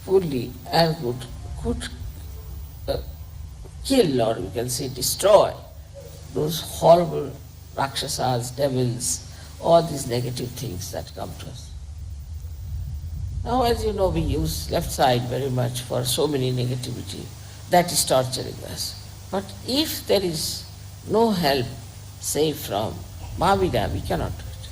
fully and could kill, or we can say destroy, those horrible rakshasas, devils, all these negative things that come to us. Now, as you know, we use left side very much for so many negativity. That is torturing us. But if there is no help, save from Mahavira, we cannot do it.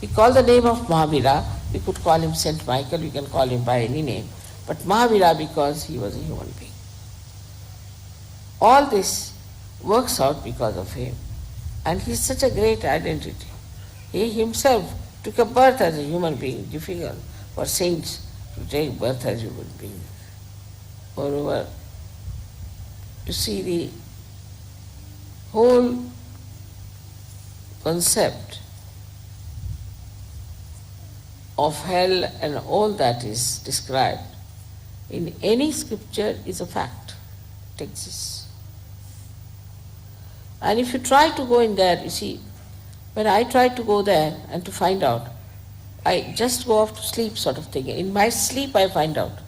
We call the name of Mahavira, we could call him Saint Michael, we can call him by any name, but Mahavira because he was a human being. All this works out because of him. And he is such a great identity. He himself took a birth as a human being, difficult for saints to take birth as human beings. Moreover, you see the whole concept of hell and all that is described in any scripture is a fact. It exists. And if you try to go in there, you see, when I try to go there and to find out, I just go off to sleep sort of thing. In my sleep I find out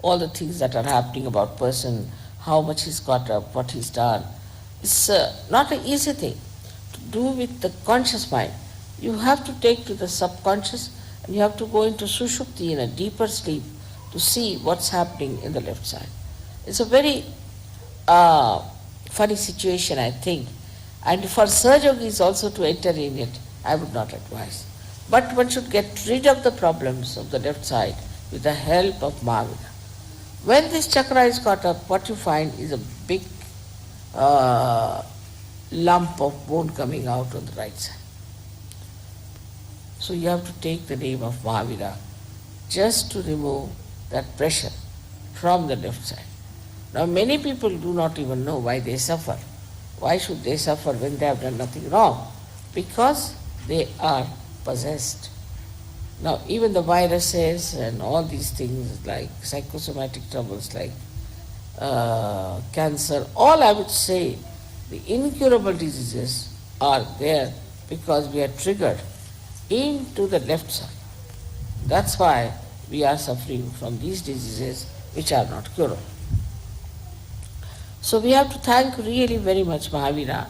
all the things that are happening about person, how much he's got up, what he's done. It's not an easy thing to do with the conscious mind. You have to take to the subconscious and you have to go into sushupti, in a deeper sleep, to see what's happening in the left side. It's a very funny situation, I think. And for Sahaja Yogis also to enter in it, I would not advise. But one should get rid of the problems of the left side with the help of Mahavira. When this chakra is caught up, what you find is a big lump of bone coming out on the right side. So you have to take the name of Mahavira just to remove that pressure from the left side. Now many people do not even know why they suffer. Why should they suffer when they have done nothing wrong? Because they are possessed. Now even the viruses and all these things like psychosomatic troubles like cancer, all I would say the incurable diseases are there because we are triggered into the left side. That's why we are suffering from these diseases which are not curable. So we have to thank really very much Mahavira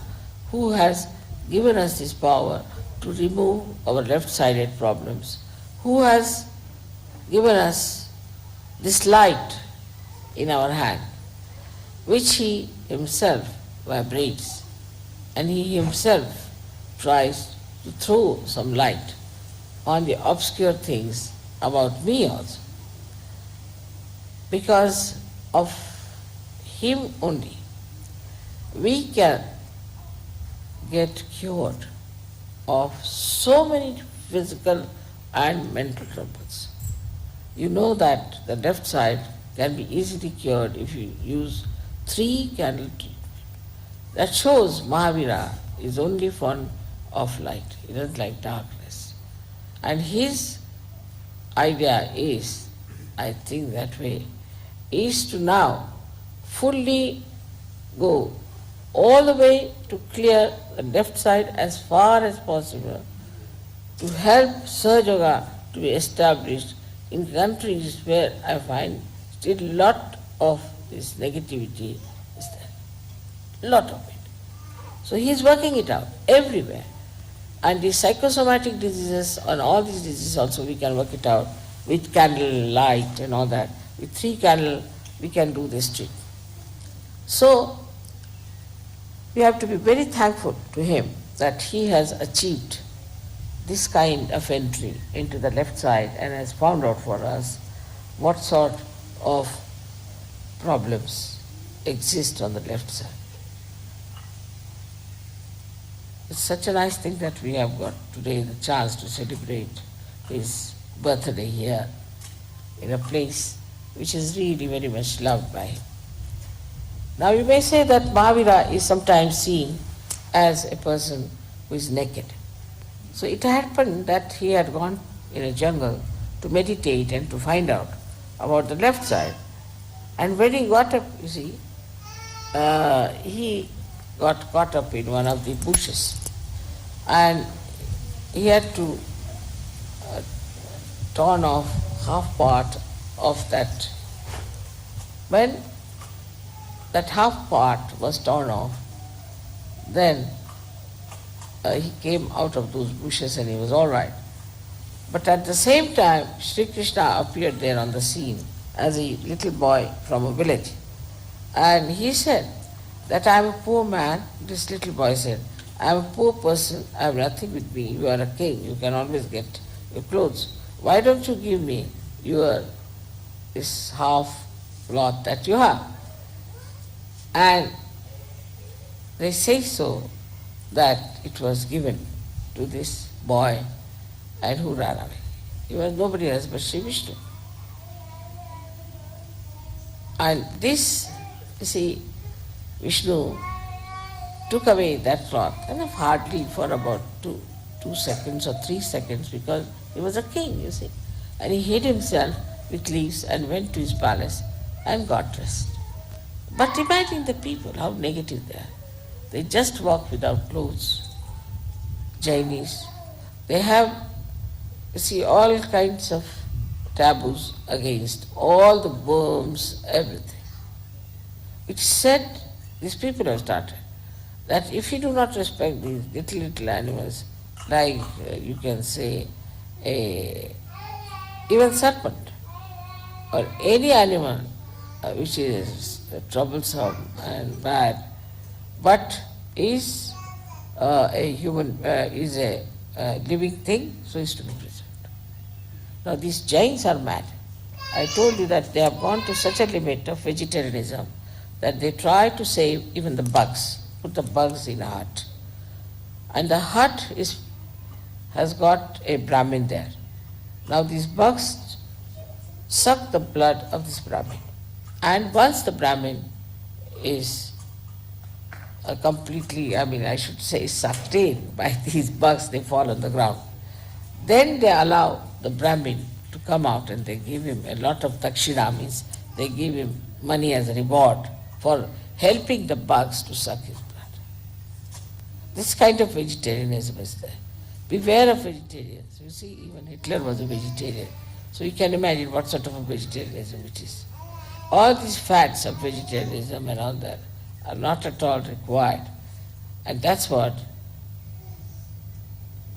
who has given us this power to remove our left-sided problems, who has given us this light in our hand, which he himself vibrates, and he himself tries to throw some light on the obscure things about me also. Because of him only, we can get cured of so many physical and mental troubles. You know that the left side can be easily cured if you use 3 candle treatment. That shows Mahavira is only fond of light. He doesn't like darkness. And his idea is, I think that way, is to now fully go all the way to clear the left side as far as possible, to help Sahaja Yoga to be established in countries where I find still a lot of this negativity is there. Lot of it. So he is working it out everywhere. And the psychosomatic diseases and all these diseases also we can work it out with candle light and all that. With 3 candles we can do this treatment. So we have to be very thankful to him that he has achieved this kind of entry into the left side and has found out for us what sort of problems exist on the left side. It's such a nice thing that we have got today the chance to celebrate his birthday here in a place which is really very much loved by him. Now you may say that Mahavira is sometimes seen as a person who is naked. So it happened that he had gone in a jungle to meditate and to find out about the left side. And when he got up, you see, he got caught up in one of the bushes. And he had to torn off half part of that. When that half part was torn off, then he came out of those bushes and he was all right. But at the same time, Sri Krishna appeared there on the scene as a little boy from a village. And he said that I am a poor man. This little boy said, I am a poor person, I have nothing with me. You are a king, you can always get your clothes. Why don't you give me this half cloth that you have? And they say so that it was given to this boy and who ran away. He was nobody else but Sri Vishnu. And this, you see, Vishnu took away that cloth, and hardly for about 2 seconds or 3 seconds, because he was a king, you see. And he hid himself with leaves and went to his palace and got dressed. But imagine the people, how negative they are. They just walk without clothes. Jainis, they have, you see, all kinds of taboos against all the worms, everything. It's said, these people have started, that if you do not respect these little animals, like you can say even serpent or any animal which is troublesome and bad, but is a human, is a living thing, so is to be preserved. Now these Jains are mad. I told you that they have gone to such a limit of vegetarianism that they try to save even the bugs, put the bugs in a hut. And the hut has got a Brahmin there. Now these bugs suck the blood of this Brahmin. And once the Brahmin is completely, I should say, sucked in by these bugs, they fall on the ground. Then they allow the Brahmin to come out and they give him a lot of dakshina, means they give him money as a reward for helping the bugs to suck his blood. This kind of vegetarianism is there. Beware of vegetarians. You see, even Hitler was a vegetarian. So you can imagine what sort of a vegetarianism it is. All these fads of vegetarianism and all that are not at all required. And that's what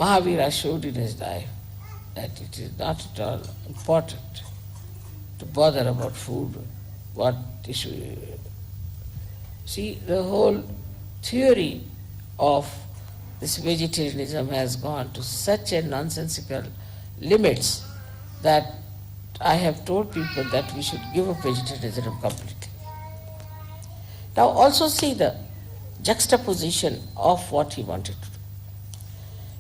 Mahavira showed in his life, that it is not at all important to bother about food, what issue. See, the whole theory of this vegetarianism has gone to such a nonsensical limits that I have told people that we should give up vegetarianism completely. Now also see the juxtaposition of what he wanted to do.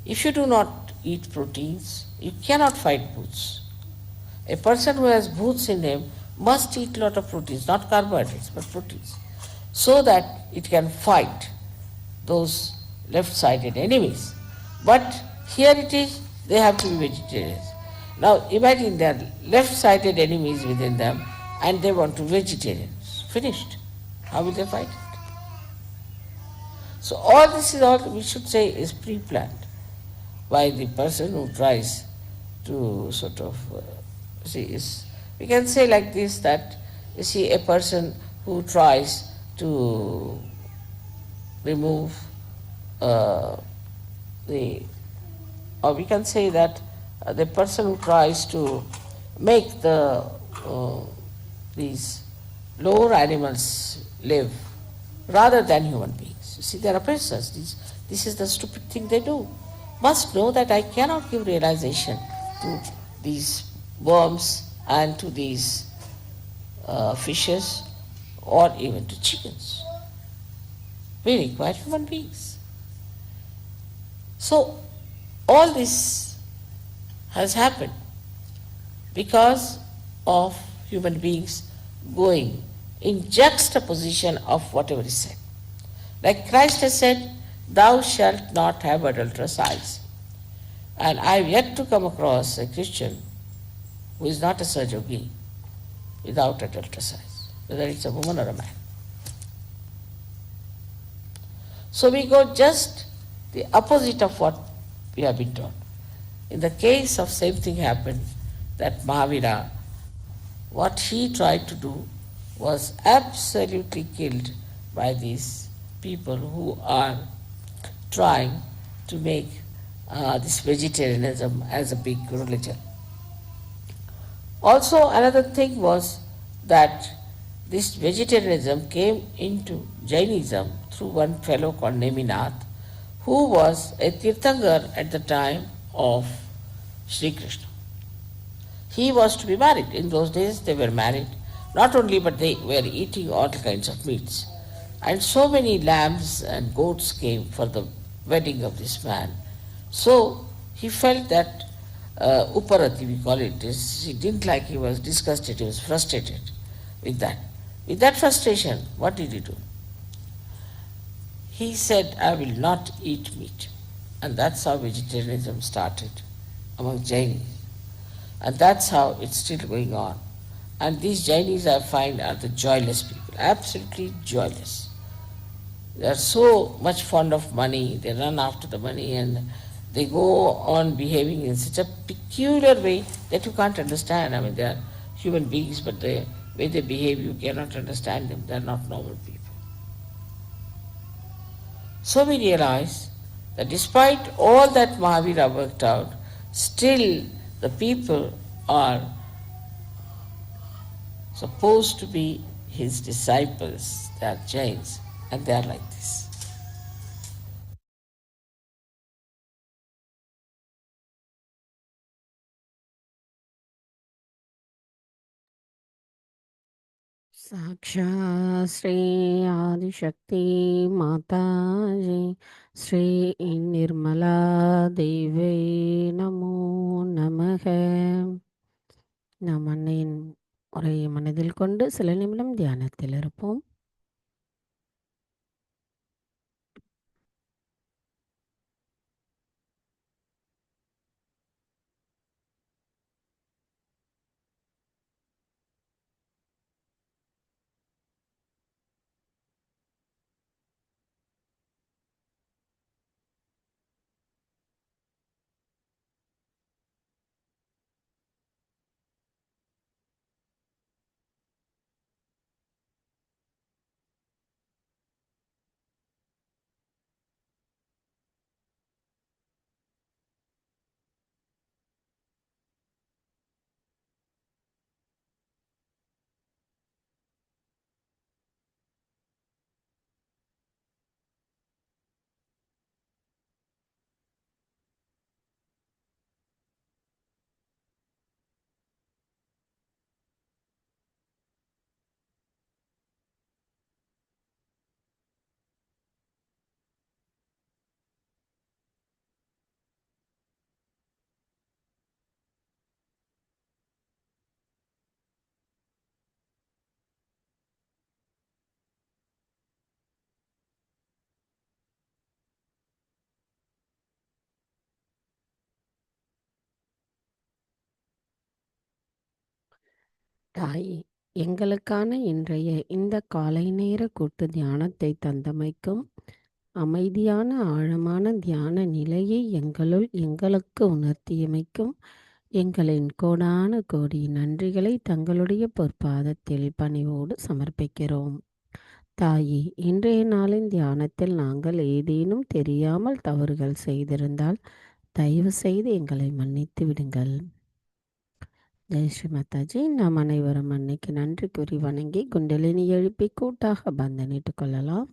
If you do not eat proteins, you cannot fight bhoots. A person who has bhoots in him must eat a lot of proteins, not carbohydrates, but proteins, so that it can fight those left-sided enemies. But here it is, they have to be vegetarians. Now imagine there are left-sided enemies within them and they want to be vegetarians. Finished. How will they fight it? So all this is all, we should say, is pre-planned by the person who tries to sort of, we can say like this, that you see a person who tries to remove or we can say that the person who tries to make these lower animals live rather than human beings. You see, they are oppressors. This is the stupid thing they do. Must know that I cannot give realization to these worms and to these fishes or even to chickens. We require human beings. So all this has happened because of human beings going in juxtaposition of whatever is said. Like Christ has said, thou shalt not have adulterous eyes. And I have yet to come across a Christian who is not a Sahajogi without adulterous eyes, whether it's a woman or a man. So we go just the opposite of what we have been taught. In the case of same thing happened, that Mahavira, what he tried to do was absolutely killed by these people who are trying to make this vegetarianism as a big religion. Also another thing was that this vegetarianism came into Jainism through one fellow called Neminath, who was a Tirthankar at the time of Sri Krishna. He was to be married. In those days they were married. Not only, but they were eating all kinds of meats. And so many lambs and goats came for the wedding of this man. So he felt that Uparati, we call it, he didn't like, he was disgusted, he was frustrated with that. With that frustration, what did he do? He said, I will not eat meat. And that's how vegetarianism started among Jainis. And that's how it's still going on. And these Jainis, I find, are the joyless people, absolutely joyless. They are so much fond of money, they run after the money, and they go on behaving in such a peculiar way that you can't understand. I mean, they are human beings, but the way they behave, you cannot understand them. They are not normal people. So we realize that despite all that Mahavira worked out, still the people are supposed to be his disciples, they are Jains, and they are like this. साक्षात् श्री आदिशक्ति माताजी श्री निर्मला देवी நமோ நமக. நாம் அன்னையின் உரையை மனதில் கொண்டு சில நிமிடம் தியானத்தில் இருப்போம். தாயே, எங்களுக்கான இன்றைய இந்த காலை நேர கூட்டு தியானத்தை தந்தமைக்கும், அமைதியான ஆழமான தியான நிலையை எங்களுக்கு உணர்த்தியமைக்கும் எங்களின் கோடான கோடி நன்றிகளை தங்களுடைய பொற்பாதத்தில் பணிவோடு சமர்ப்பிக்கிறோம். தாயே, இன்றைய நாளின் தியானத்தில் நாங்கள் ஏதேனும் தெரியாமல் தவறுகள் செய்திருந்தால் தயவு செய்து எங்களை மன்னித்து விடுங்கள். ஜெய் ஸ்ரீ மாதாஜி. நாம் அனைவரும் அன்னைக்கு நன்றி கூறி வணங்கி குண்டலினி எழுப்பி கூட்டாக பந்தனிட்டு கொள்ளலாம்.